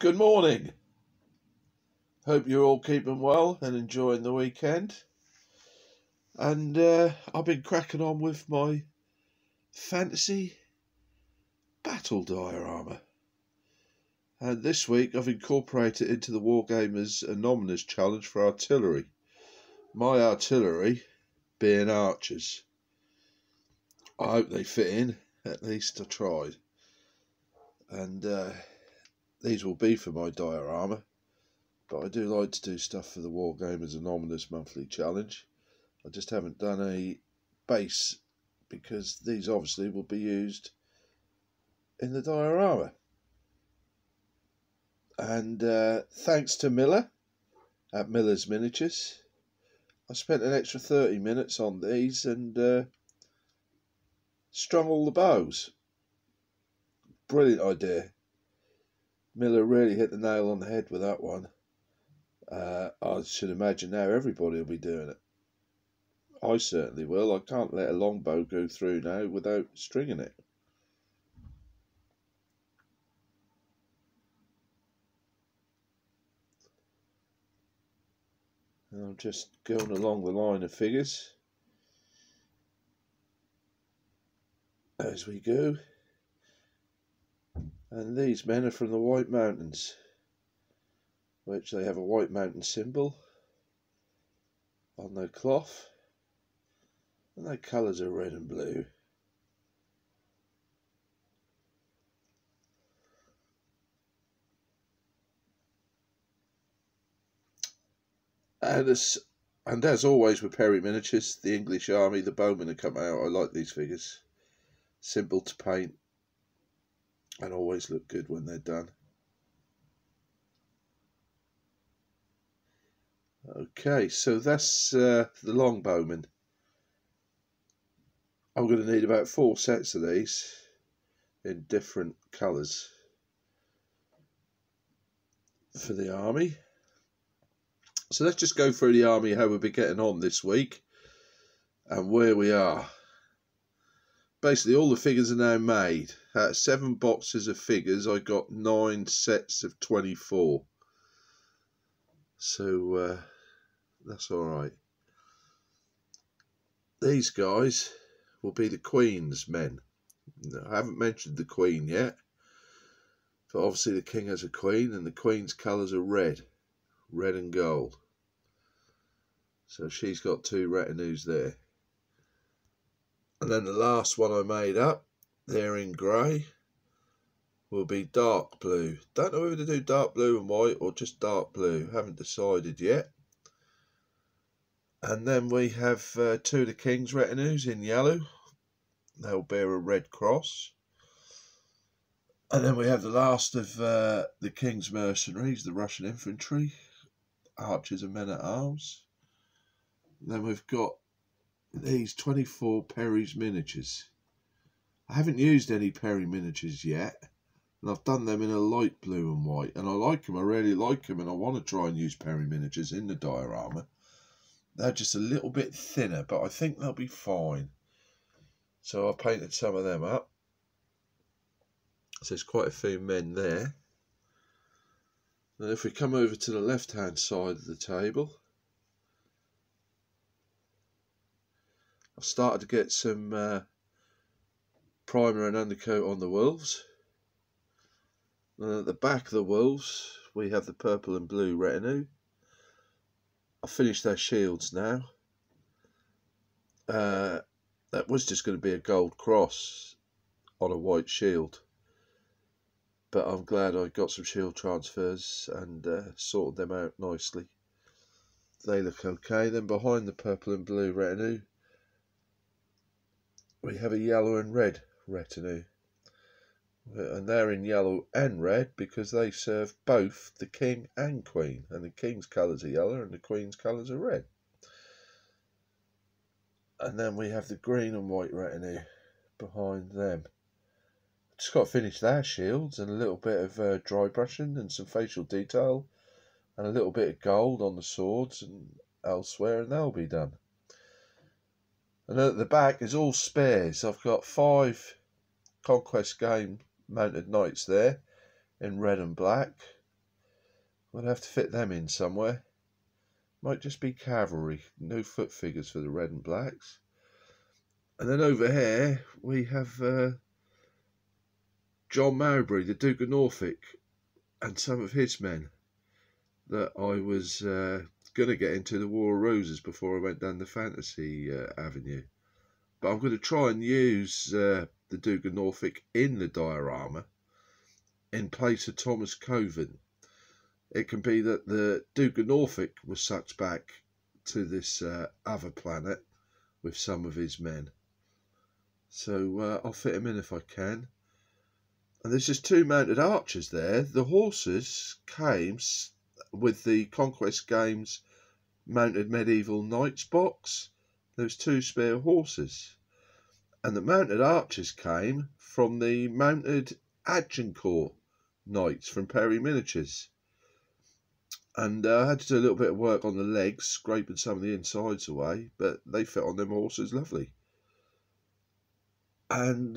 Good morning. Hope you're all keeping well and enjoying the weekend. And I've been cracking on with my fantasy battle diorama. And this week I've incorporated it into the Wargamers Anonymous challenge for artillery. My artillery being archers. I hope they fit in, at least I tried. And these will be for my diorama. But I do like to do stuff for the Wargamers Anonymous monthly challenge. I just haven't done a base because these obviously will be used in the diorama. And thanks to Miller at Miller's Miniatures, I spent an extra 30 minutes on these and strung all the bows. Brilliant idea. Miller really hit the nail on the head with that one. I should imagine now everybody will be doing it. I certainly will. I can't let a longbow go through now without stringing it. And I'm just going along the line of figures as we go. And these men are from the White Mountains, which they have a White Mountain symbol on their cloth. And their colours are red and blue. And as always with Perry Miniatures, the English Army, the bowmen have come out. I like these figures. Simple to paint and always look good when they're done. Okay, so that's the longbowmen. I'm going to need about 4 sets of these in different colours for the army. So let's just go through the army, how we'll be getting on this week and where we are. Basically all the figures are now made. Out of 7 boxes of figures I got 9 sets of 24. So that's alright. These guys will be the Queen's men. I haven't mentioned the Queen yet, but obviously the King has a Queen and the Queen's colours are red and gold. So she's got 2 retinues there. And then the last one I made up, there in grey, will be dark blue. Don't know whether to do dark blue and white or just dark blue. Haven't decided yet. And then we have 2 of the King's retinues in yellow. They'll bear a red cross. And then we have the last of the King's mercenaries, the Russian infantry, archers and men-at-arms. Then we've got these 24 Perry's miniatures. I haven't used any Perry miniatures yet, and I've done them in a light blue and white, and I like them, I really like them, and I want to try and use Perry miniatures in the diorama. They're just a little bit thinner, but I think they'll be fine. So I painted some of them up. So there's quite a few men there. And if we come over to the left hand side of the table, I've started to get some primer and undercoat on the wolves. And at the back of the wolves we have the purple and blue retinue. I've finished their shields now. That was just going to be a gold cross on a white shield, but I'm glad I got some shield transfers and sorted them out nicely. They look okay. Then behind the purple and blue retinue we have a yellow and red retinue, and they're in yellow and red because they serve both the King and Queen, and the King's colours are yellow and the Queen's colours are red. And then we have the green and white retinue behind them. Just got to finish their shields and a little bit of dry brushing and some facial detail and a little bit of gold on the swords and elsewhere, and they'll be done. And at the back is all spares. I've got 5 Conquest Game mounted knights there in red and black. I'd have to fit them in somewhere. Might just be cavalry, no foot figures for the red and blacks. And then over here we have John Mowbray, the Duke of Norfolk, and some of his men that I was going to get into the War of Roses before I went down the fantasy avenue. But I'm going to try and use the Duke of Norfolk in the diorama in place of Thomas Coven. It can be that the Duke of Norfolk was sucked back to this other planet with some of his men. So I'll fit him in if I can. And there's just 2 mounted archers there. The horses came with the Conquest Games Mounted Medieval Knights box. There's 2 spare horses. And the mounted archers came from the Mounted Agincourt Knights from Perry Miniatures. And I had to do a little bit of work on the legs, scraping some of the insides away, but they fit on them horses lovely. And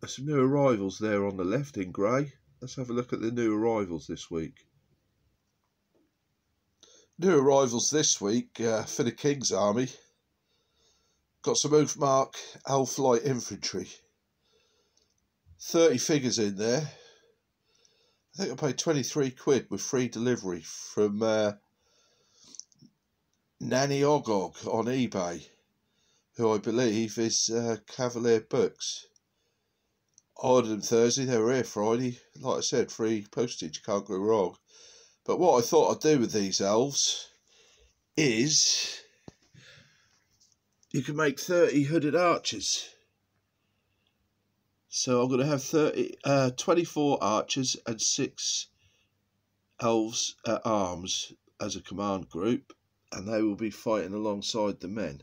some new arrivals there on the left in grey. Let's have a look at the new arrivals this week. New arrivals this week for the King's Army. Got some Oathmark Elf Light Infantry. 30 figures in there. I think I paid 23 quid with free delivery from Nanny Ogog on eBay, who I believe is Cavalier Books. I ordered them Thursday, they were here Friday. Like I said, free postage, can't go wrong. But what I thought I'd do with these elves is you can make 30 hooded archers. So I'm going to have 24 archers and 6 elves at arms as a command group, and they will be fighting alongside the men.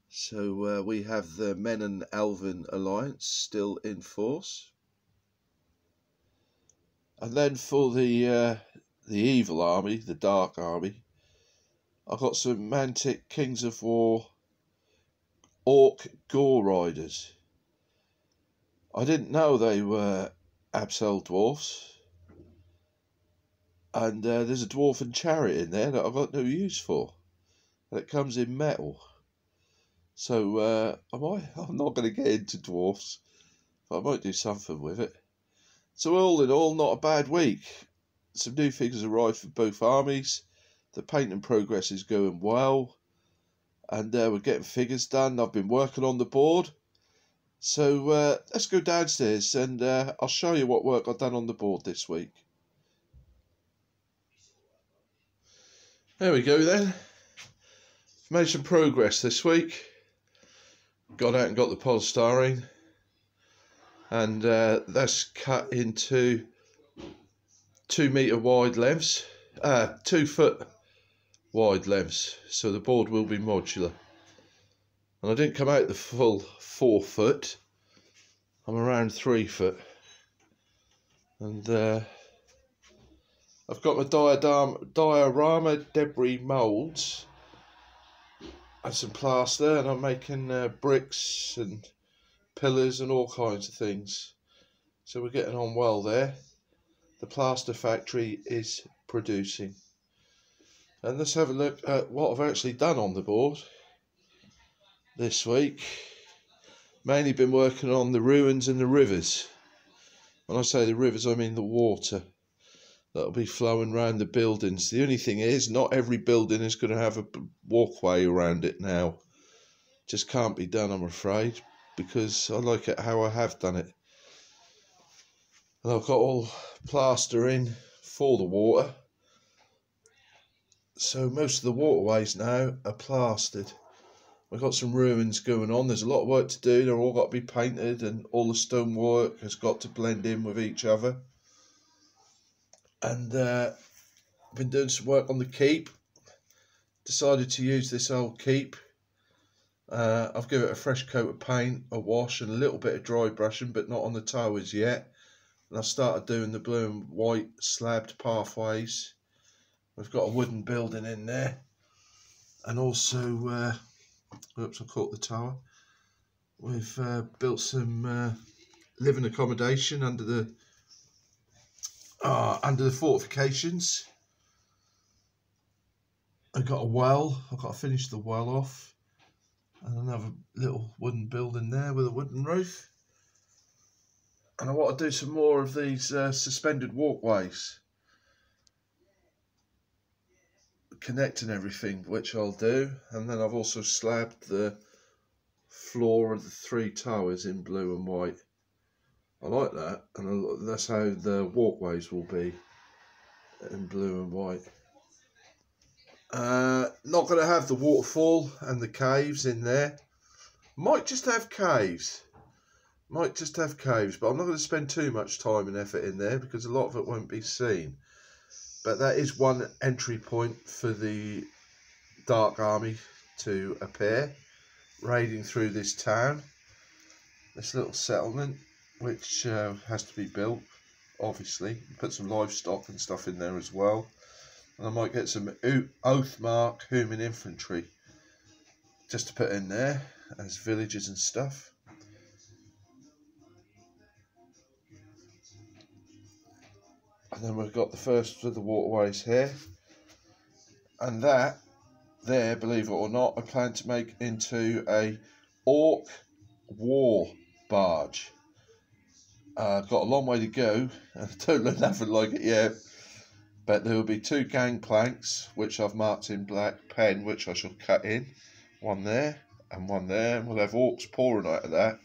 So we have the Men and Elven Alliance still in force. And then for the evil army, the Dark Army, I've got some Mantic Kings of War Orc Gore Riders. I didn't know they were Absol dwarfs, and there's a dwarven chariot in there that I've got no use for, and it comes in metal. So I'm not going to get into dwarfs, but I might do something with it. So all in all, not a bad week. Some new figures arrived for both armies. The painting progress is going well, and we're getting figures done. I've been working on the board. So let's go downstairs and I'll show you what work I've done on the board this week. There we go then. Made some progress this week. Got out and got the polystyrene. And that's cut into 2 metre wide lengths. 2 foot wide lengths. So the board will be modular. And I didn't come out the full 4 foot. I'm around 3 foot. And I've got my diorama debris moulds and some plaster, and I'm making bricks and pillars and all kinds of things. So we're getting on well there. The plaster factory is producing. And let's have a look at what I've actually done on the board this week. Mainly been working on the ruins and the rivers. When I say the rivers, I mean the water that'll be flowing around the buildings. The only thing is, not every building is going to have a walkway around it now. Just can't be done, I'm afraid, because I like it how I have done it. And I've got all plaster in for the water. So most of the waterways now are plastered. We've got some ruins going on. There's a lot of work to do. They're all got to be painted, and all the stonework has got to blend in with each other. And I've been doing some work on the keep. Decided to use this old keep. I've given it a fresh coat of paint, a wash, and a little bit of dry brushing, but not on the towers yet. And I've started doing the blue and white slabbed pathways. We've got a wooden building in there, and also oops, I caught the tower. We've built some living accommodation under Under the fortifications, I've got a well. I've got to finish the well off. And another little wooden building there with a wooden roof. And I want to do some more of these suspended walkways, connecting everything, which I'll do. And then I've also slabbed the floor of the 3 towers in blue and white. I like that, and that's how the walkways will be, in blue and white. Not going to have the waterfall and the caves in there. Might just have caves. But I'm not going to spend too much time and effort in there because a lot of it won't be seen. But that is one entry point for the Dark Army to appear, raiding through this town, this little settlement, which has to be built, obviously. Put some livestock and stuff in there as well. And I might get some Oathmark human infantry just to put in there as villages and stuff. And then we've got the first of the waterways here. And that there, believe it or not, I plan to make into a orc war barge. I've got a long way to go, and I don't know nothing like it yet. But there will be 2 gangplanks, which I've marked in black pen, which I shall cut in. One there and one there. And we'll have orcs pouring out of that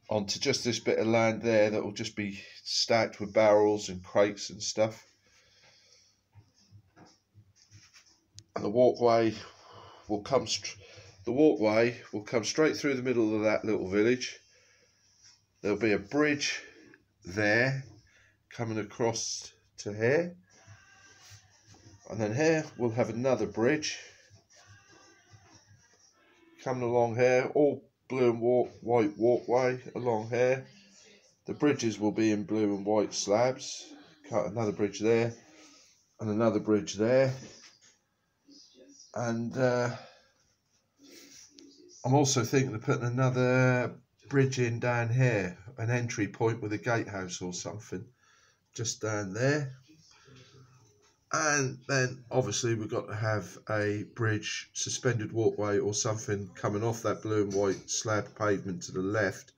onto just this bit of land there that will just be stacked with barrels and crates and stuff. And the walkway will come straight through the middle of that little village. There'll be a bridge there coming across to here. And then here we'll have another bridge coming along here, all blue and white walkway along here. The bridges will be in blue and white slabs. Cut another bridge there and another bridge there. And I'm also thinking of putting another bridge in down here, an entry point with a gatehouse or something, just down there. And then obviously we've got to have a bridge, suspended walkway or something coming off that blue and white slab pavement to the left,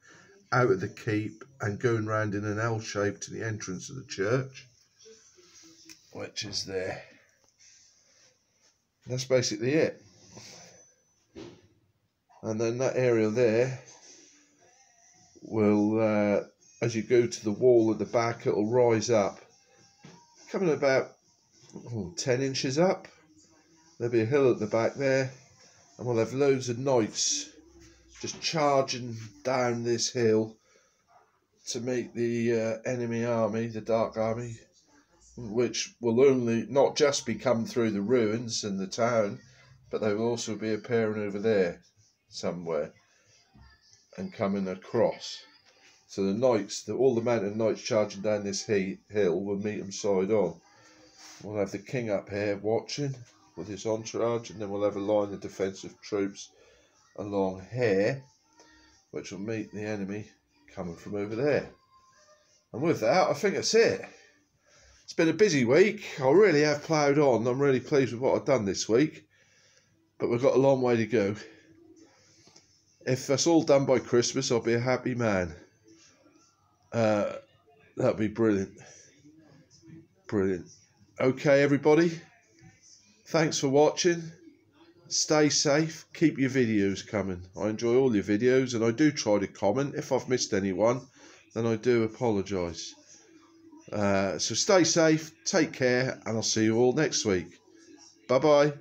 out of the keep and going round in an L shape to the entrance of the church, which is there. That's basically it. And then that area there will, as you go to the wall at the back, it'll rise up, coming about 10 inches up. There'll be a hill at the back there, and we'll have loads of knights just charging down this hill to meet the enemy army, the Dark Army, which will only not just be coming through the ruins and the town, but they will also be appearing over there somewhere and coming across. So the knights, all the mounted knights charging down this hill will meet them side on. We'll have the king up here watching with his entourage, and then we'll have a line of defensive troops along here, which will meet the enemy coming from over there. And with that, I think that's it. It's been a busy week. I really have ploughed on. I'm really pleased with what I've done this week, but we've got a long way to go. If that's all done by Christmas, I'll be a happy man. That'd be brilliant. Brilliant. Okay, everybody. Thanks for watching. Stay safe. Keep your videos coming. I enjoy all your videos, and I do try to comment. If I've missed anyone, then I do apologise. So stay safe, take care, and I'll see you all next week. Bye-bye.